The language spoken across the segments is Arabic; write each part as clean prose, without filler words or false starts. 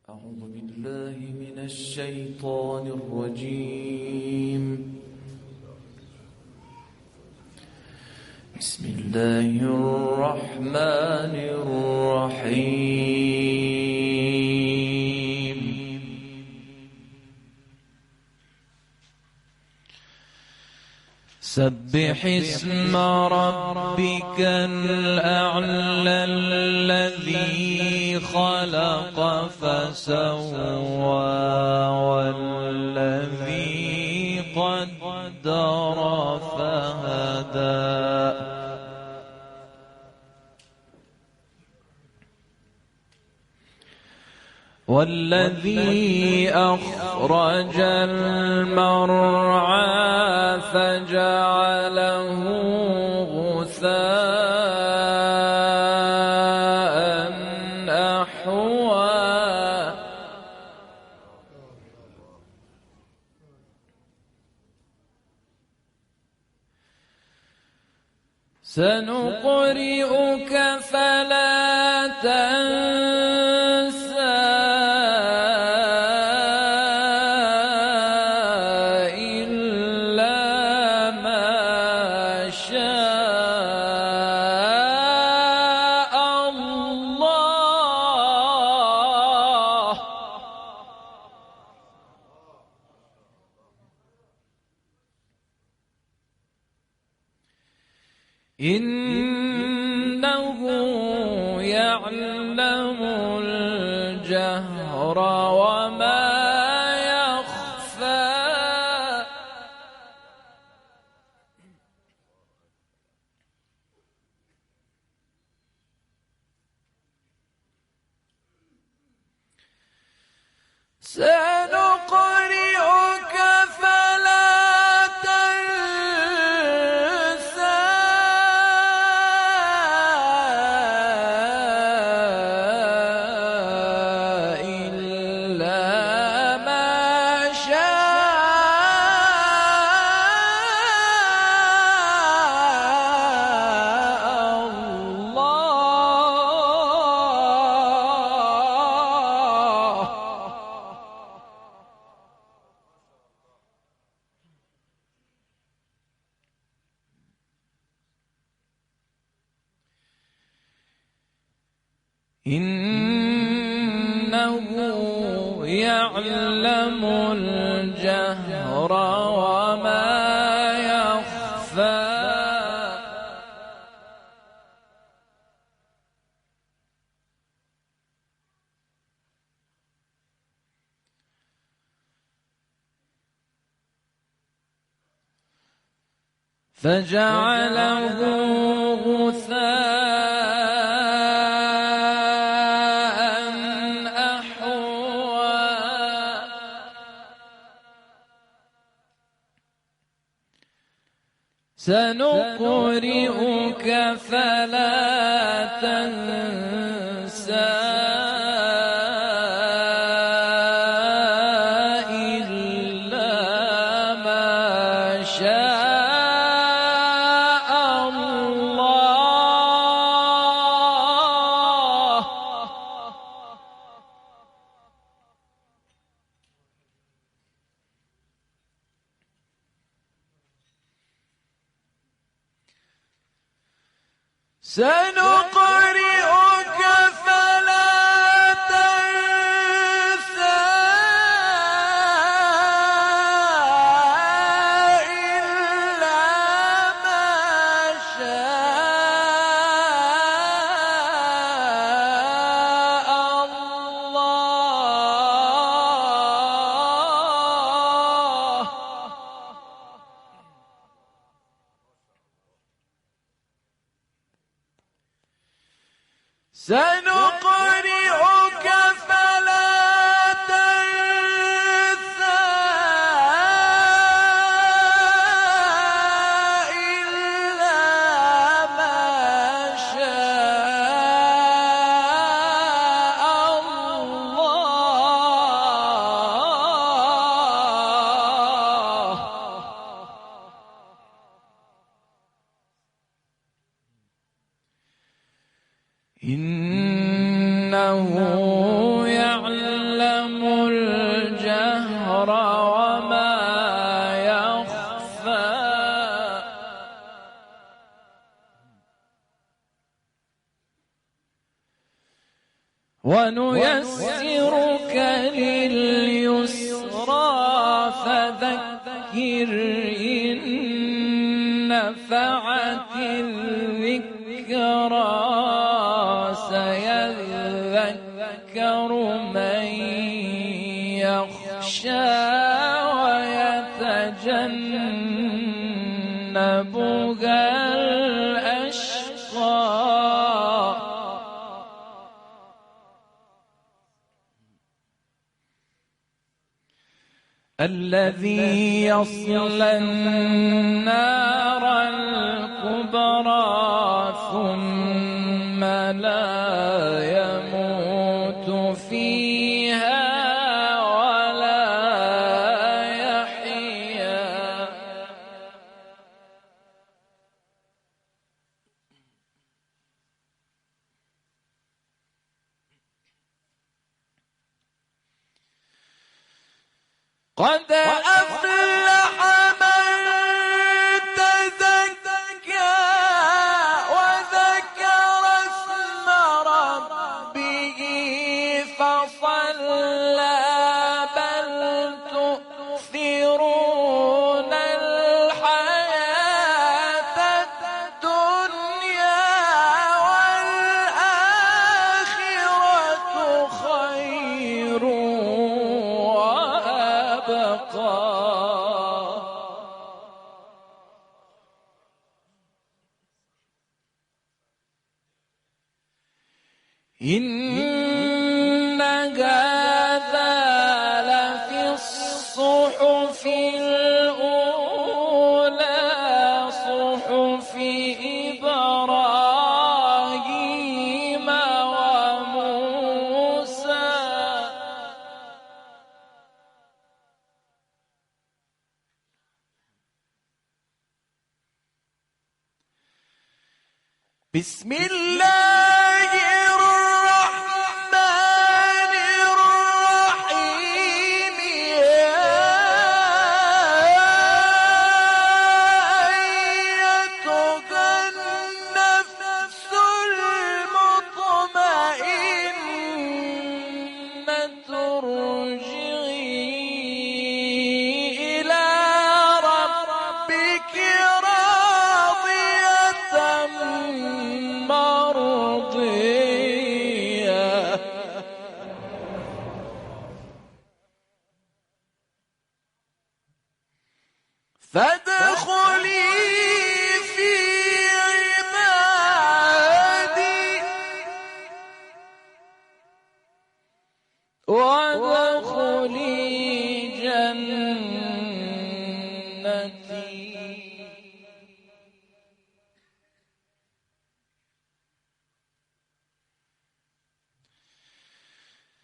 أعوذ بالله من الشيطان الرجيم. بسم الله الرحمن الرحيم. سبح اسم ربك الأعلى الذي خلق فسوى والذي قدر فهدى والذي أخرج المرعى فجعله غثاء أحوى سنقرئك فلا تنسى إنه يعلم الجهر وما يخفى سنقرئك فلا تنسى إلا ما شاء الله. إنه يعلم الجهر وما يخفى فجعله غثاء سنقرئك فلا تنسى إلا ما شاء الله. سنقرئك فلا تنسى إلا ما شاء الله. سنقرئك فلا تنسى إلا ما شاء الله. إن ونيسرك لليسرى فذكر إن نفعت الذكرى سيذكر من يخشى ويتجنبها الأشقى الذي يصلى النار الكبرى ثم لا يموت فيها ولا يحيا. قد أفلح من تزكى وذكر اسم ربه فصلى بل تؤثرون الحياة الدنيا والآخرة خير إن هذا لفي الصحف الأولى صحف إبراهيم وموسى. بسم الله الرحمن الرحيم. يا أيتها النفس المطمئنة ارجعي إلى ربك راضية مرضية فادخلي في عبادي وادخلي جنتي.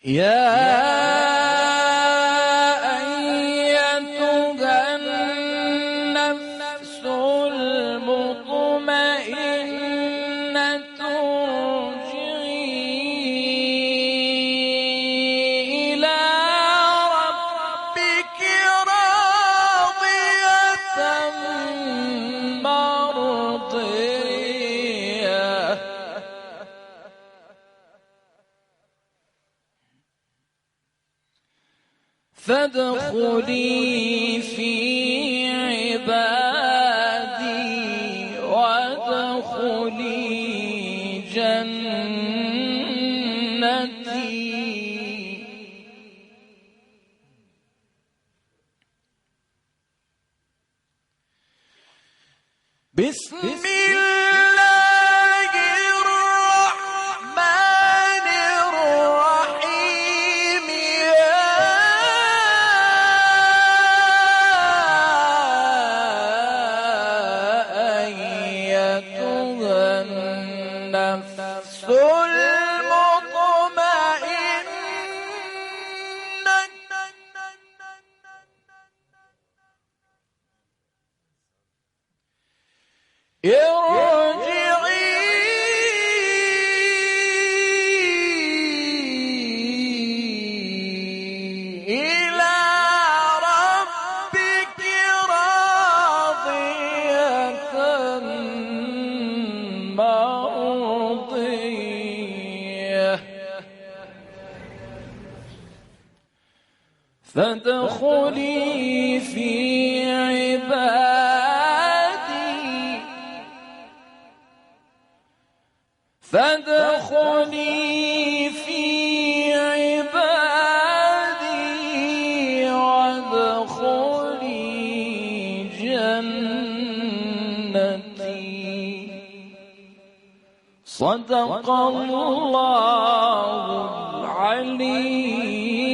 يا أيتها النفس المطمئنة ارجعي إلى ربك راضية مرضية فادخلي في عبادي وادخلي جنتي. بسم الله الرحمن الرحيم. يا أيتها النفس المطمئنة فادخلي في عبادي فادخلي في عبادي وادخلي جنتي. صدق الله العلي